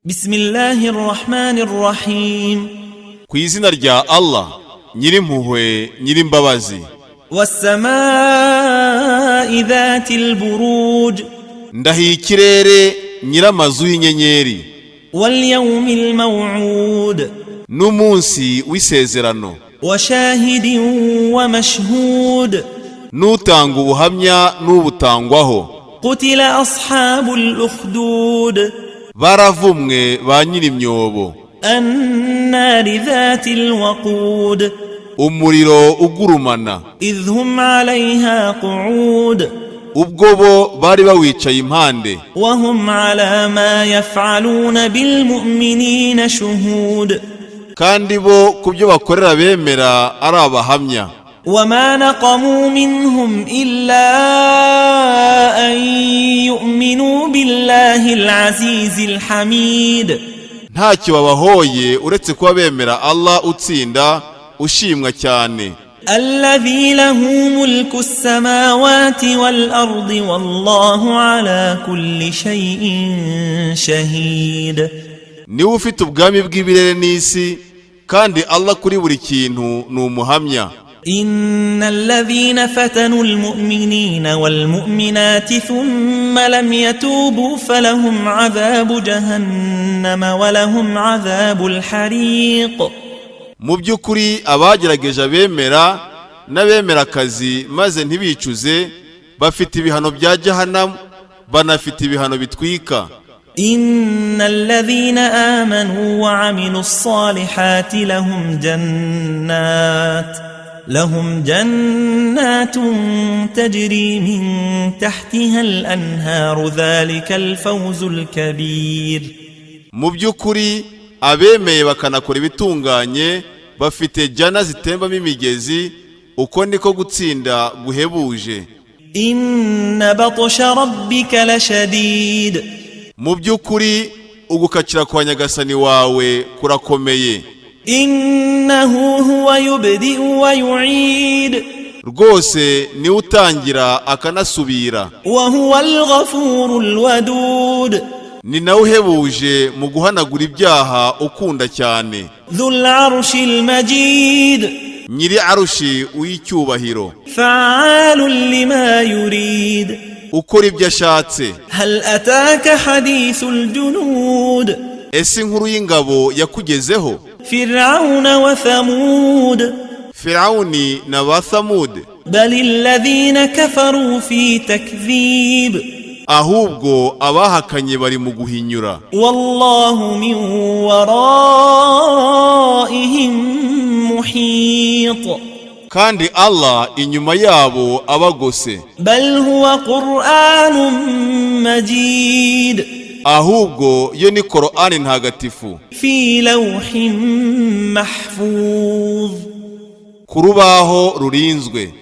Bismillahir Rahmanir Rahim. Ku izina rya Allah nyirimpuhwe nyirimbabazi. Was-samaa'i dhatil buruj. Ndahiye ikirere nyiramazu y'inyenyeri. Wal yawmil maw'ud. N'umunsi w'isezerano. Wa shahidin wa mashhud. N'utanga ubuhamya n'ubutangwaho. Qutila ashabul ukhdud. Baravumwe ba nyirimyobo. An-nari dhatil waqud. Umuriro ugurumana. Idhum 'alayha qu'ud. Ubwo bo bari bawicaye impande. Wa hum 'ala ma yaf'aluna bil mu'minina shuhud. Kandi bo kubyo bakorera bemera ari abahamya. وما نقموا منهم إلا أن يؤمنوا بالله العزيز الحميد. Ntacyo babahoye uretse kuba bemera Allah utsinda ushimwa cyane. الذي له ملك السماوات والأرض والله على كل شيء شهيد. Niwe ufite ubwami bw'ibirere n'isi kandi Allah kuri buri kintu ni umuhamya. إن الذين فتنوا المؤمنين والمؤمنات ثم لم يتوبوا فلهم عذاب جهنم ولهم عذاب الحريق. Mu by'ukuri abagerageje abemera n'abemerakazi maze ntibicuze bafite ibihano bya Jahannam banafite ibihano bitwika. إن الذين آمنوا وعملوا الصالحات لهم جنات تجري من تحتها الأنهار ذلك الفوز الكبير. Mu by'ukuri abemeye bakanakora ibitunganye bafite jana zitembamo imigezi uko niko gutsinda guhebuje. إن بطش ربك لشديد. Mu by'ukuri ugukacira kwa Nyagasani wawe kurakomeye. إنه هو يبدئ ويعيد. Rwose ni utangira akanasubira. وهو الغفور الودود. Ni nawe uhebuje mu guhanagura ibyaha ukunda cyane. ذو العرش المجيد. Nyiri arushi w'icyubahiro. فعال لما يريد. Ukora ibyo ashatse. هل أتاك حديث الجنود. Ese inkuru y'ingabo yakugezeho? فرعون وثمود. Firauni na ba Thamud. بل الذين كفروا في تكذيب. Ahubwo abahakanye bari mu guhinyura. والله من ورائهم محيط. Kandi Allah inyuma yabo abagose. بل هو قرآن مجيد. Ahubwo yo ni Qur'ani ntagatifu. في لوح محفوظ. Ku rubaho rurinzwe.